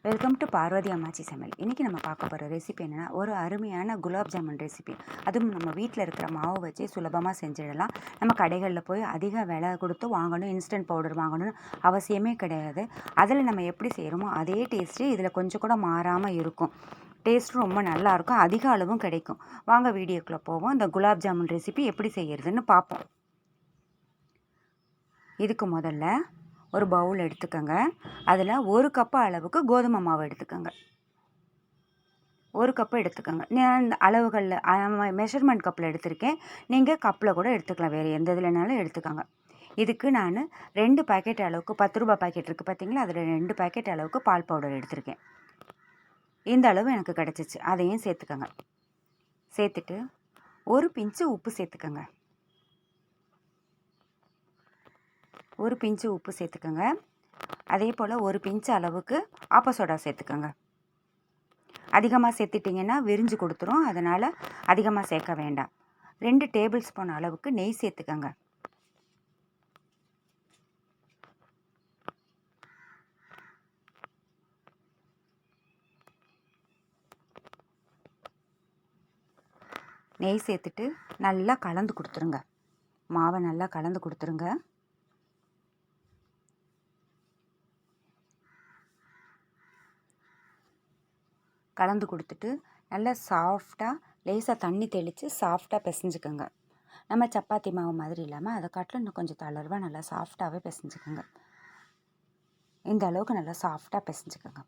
Welcome to பார்வதியம்மாச்சி சமையல். இன்றைக்கி நம்ம பார்க்க போகிற ரெசிபி என்னென்னா, ஒரு அருமையான குலாப் ஜாமுன் ரெசிபி. அதுவும் நம்ம வீட்டில் இருக்கிற மாவு வச்சு சுலபமாக செஞ்சிடலாம். நம்ம கடைகளில் போய் அதிக விலை கொடுத்து வாங்கணும், இன்ஸ்டன்ட் பவுடர் வாங்கணும்னு அவசியமே கிடையாது. அதில் நம்ம எப்படி செய்கிறோமோ அதே டேஸ்ட்டு இதில் கொஞ்சம் கூட மாறாமல் இருக்கும். டேஸ்ட்டும் ரொம்ப நல்லாயிருக்கும், அதிக அளவும் கிடைக்கும். வாங்க வீடியோக்குள்ளே போவோம். இந்த குலாப் ஜாமுன் ரெசிபி எப்படி செய்கிறதுன்னு பார்ப்போம். இதுக்கு முதல்ல ஒரு பவுல் எடுத்துக்கோங்க. அதில் 1 கப்பு அளவுக்கு கோதுமை மாவு எடுத்துக்கோங்க. 1 கப்பு எடுத்துக்கோங்க. நான் இந்த அளவுகளில் மெஷர்மெண்ட் கப்பில் எடுத்திருக்கேன். நீங்கள் கப்பில் கூட எடுத்துக்கலாம், வேறு எந்த இதுலனாலும் எடுத்துக்கோங்க. இதுக்கு நான் 2 பாக்கெட் அளவுக்கு 10 ரூபாய் பாக்கெட் இருக்குது பார்த்தீங்களா, அதில் 2 பாக்கெட் அளவுக்கு பால் பவுடர் எடுத்திருக்கேன். இந்த அளவு எனக்கு கிடச்சிச்சு. அதையும் சேர்த்துக்கோங்க. சேர்த்துட்டு ஒரு பிஞ்சு உப்பு சேர்த்துக்கோங்க. ஒரு பிஞ்சு உப்பு சேர்த்துக்கோங்க. அதே போல் ஒரு பிஞ்சு அளவுக்கு ஆப்ப சோடா சேர்த்துக்கோங்க. அதிகமாக சேர்த்துட்டிங்கன்னா விரிஞ்சு கொடுத்துரும், அதனால் அதிகமாக சேர்க்க வேண்டாம். 2 டேபிள் ஸ்பூன் அளவுக்கு நெய் சேர்த்துக்கோங்க. நெய் சேர்த்துட்டு நல்லா கலந்து கொடுத்துருங்க. மாவை நல்லா கலந்து கொடுத்துருங்க. கலந்து கொடுத்துட்டு நல்லா சாஃப்டாக லேசாக தண்ணி தெளித்து சாஃப்டாக பிசைஞ்சுக்கோங்க. நம்ம சப்பாத்தி மாவு மாதிரி இல்லாமல் அதை காட்டில் இன்னும் கொஞ்சம் தளர்வாக நல்லா சாஃப்டாகவே பிசைஞ்சுக்கோங்க. இந்த அளவுக்கு நல்லா சாஃப்டாக பிசைஞ்சுக்கோங்க.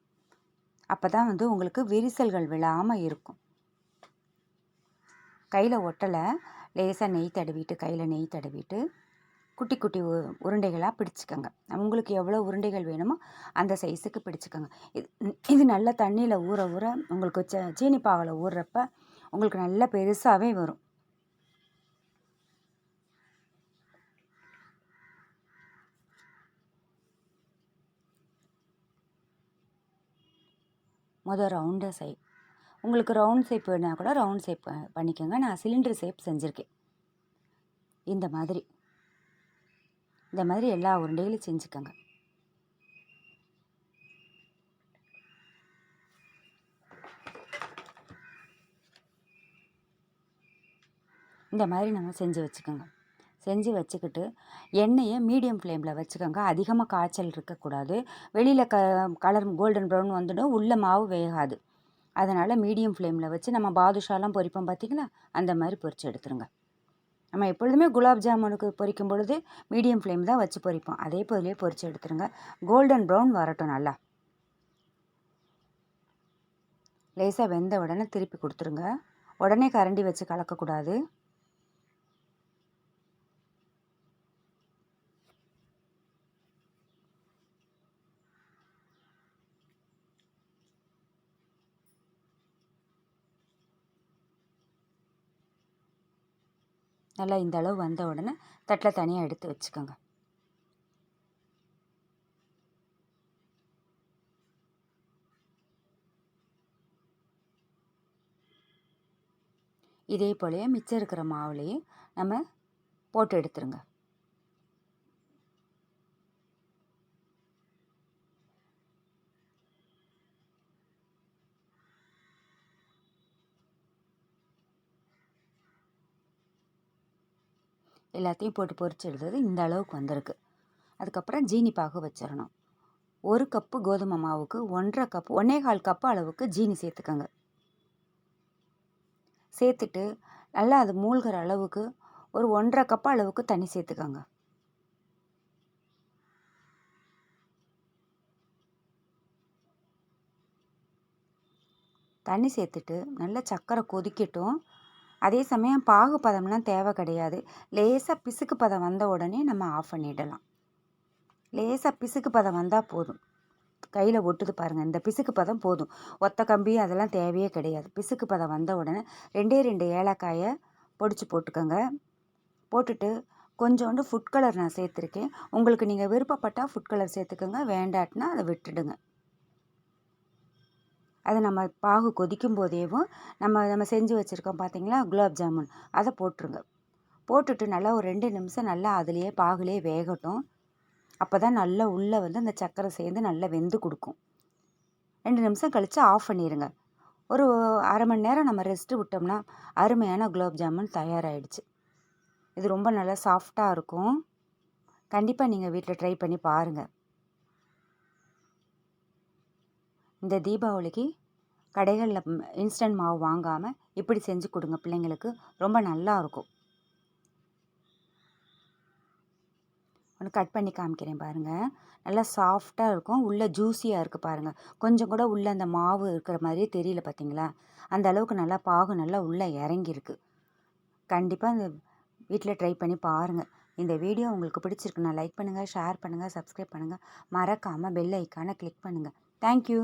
அப்போ தான் உங்களுக்கு விரிசல்கள் விழாமல் இருக்கும். கையில் ஒட்டலை, லேசாக நெய் தடவிட்டு கையில் நெய் தடவிட்டு குட்டி குட்டி உருண்டைகளாக பிடிச்சிக்கோங்க. உங்களுக்கு எவ்வளோ உருண்டைகள் வேணுமோ அந்த சைஸுக்கு பிடிச்சிக்கோங்க. இது நல்ல தண்ணியில் ஊற ஊற உங்களுக்கு சீனி பாகில் ஊறுறப்ப உங்களுக்கு நல்லா பெருசாகவே வரும். ரவுண்டு ஷேப், உங்களுக்கு ரவுண்ட் ஷேப் வேணால் கூட ரவுண்ட் ஷேப் பண்ணிக்கோங்க. நான் சிலிண்டர் ஷேப் செஞ்சுருக்கேன். இந்த மாதிரி எல்லா உருண்டைகளும் செஞ்சுக்கோங்க. இந்த மாதிரி நம்ம செஞ்சு வச்சுக்கோங்க. செஞ்சு வச்சுக்கிட்டு எண்ணெயை மீடியம் ஃப்ளேமில் வச்சுக்கோங்க. அதிகமாக காய்ச்சல் இருக்கக்கூடாது. வெளியில் கலர் கோல்டன் ப்ரௌன் வந்துடும், உள்ள மாவு வேகாது. அதனால் மீடியம் ஃப்ளேமில் வச்சு நம்ம பாதுஷாலாம் பொரிப்போம் பார்த்திங்களா, அந்த மாதிரி பொரித்து எடுத்துருங்க. நம்ம எப்பொழுதுமே குலாப் ஜாமுனுக்கு பொரிக்கும் பொழுது மீடியம் ஃப்ளேம் தான் வச்சு பொரிப்போம். அதே போலயே பொரித்து எடுத்துருங்க. கோல்டன் ப்ரௌன் வரட்டும். நல்லா லேசாக வெந்த உடனே திருப்பி கொடுத்துருங்க. உடனே கரண்டி வச்சு கலக்கக்கூடாது. நல்லா இந்த அளவு வந்த உடனே தட்டில் தனியாக எடுத்து வச்சுக்கோங்க. இதே போலயே மிச்சம் இருக்கிற மாவுலேயே நம்ம போட்டு எடுத்துருங்க. எல்லாத்தையும் போட்டு பொரிச்சு எடுத்தது இந்த அளவுக்கு வந்திருக்கு. அதுக்கப்புறம் ஜீனி பாகு வச்சிடணும். 1 கப்பு கோதுமை மாவுக்கு 1.25 கப்பு அளவுக்கு ஜீனி சேர்த்துக்கோங்க. சேர்த்துட்டு நல்லா அது மூழ்கிற அளவுக்கு ஒரு 1.5 கப்பு அளவுக்கு தண்ணி சேர்த்துக்கோங்க. தண்ணி சேர்த்துட்டு நல்லா சர்க்கரை கொதிக்கட்டும். அதே சமயம் பாகு பதம்லாம் தேவை கிடையாது. லேசாக பிசுக்கு பதம் வந்த உடனே நம்ம ஆஃப் பண்ணிடலாம். லேசாக பிசுக்கு பதம் வந்தால் போதும். கையில் ஒட்டுது பாருங்கள், இந்த பிசுக்கு பதம் போதும். ஒத்த கம்பி அதெல்லாம் தேவையே கிடையாது. பிசுக்கு பதம் வந்த உடனே 2 ஏலக்காயை பொடிச்சு போட்டுக்கோங்க. போட்டுட்டு கொஞ்சோண்டு ஃபுட் கலர் நான் சேர்த்துருக்கேன். உங்களுக்கு நீங்கள் விருப்பப்பட்டால் ஃபுட் கலர் சேர்த்துக்கோங்க, வேண்டாட்டினா அதை விட்டுடுங்க. அதை நம்ம பாகு கொதிக்கும் போதேவும் நம்ம செஞ்சு வச்சுருக்கோம் பார்த்தீங்களா குலாப் ஜாமுன், அதை போட்டுருங்க. போட்டுட்டு நல்லா ஒரு 2 நிமிஷம் நல்லா அதுலேயே பாகுலேயே வேகட்டும். அப்போ தான் நல்லா உள்ளே அந்த சர்க்கரை சேர்ந்து நல்லா வெந்து கொடுக்கும். 2 நிமிஷம் கழித்து ஆஃப் பண்ணிடுங்க. ஒரு அரை மணி நேரம் நம்ம ரெஸ்ட்டு விட்டோம்னா அருமையான குலாப் ஜாமுன் தயாராகிடுச்சு. இது ரொம்ப நல்லா சாஃப்டாக இருக்கும். கண்டிப்பாக நீங்கள் வீட்டில் ட்ரை பண்ணி பாருங்கள். இந்த தீபாவளிக்கு கடைகளில் இன்ஸ்டன்ட் மாவு வாங்காமல் இப்படி செஞ்சு கொடுங்க பிள்ளைங்களுக்கு. ரொம்ப நல்லாயிருக்கும். ஒன்று கட் பண்ணி காமிக்கிறேன் பாருங்கள். நல்லா சாஃப்டாக இருக்கும். உள்ளே ஜூஸியாக இருக்குது பாருங்கள். கொஞ்சம் கூட உள்ளே அந்த மாவு இருக்கிற மாதிரியே தெரியல பார்த்தீங்களா? அந்த அளவுக்கு நல்லா பாகு நல்லா உள்ளே இறங்கியிருக்கு. கண்டிப்பாக இந்த வீட்டில் ட்ரை பண்ணி பாருங்கள். இந்த வீடியோ உங்களுக்கு பிடிச்சிருக்குன்னா லைக் பண்ணுங்கள், ஷேர் பண்ணுங்கள், சப்ஸ்கிரைப் பண்ணுங்கள். மறக்காமல் பெல் ஐக்கானை கிளிக் பண்ணுங்கள். தேங்க்யூ.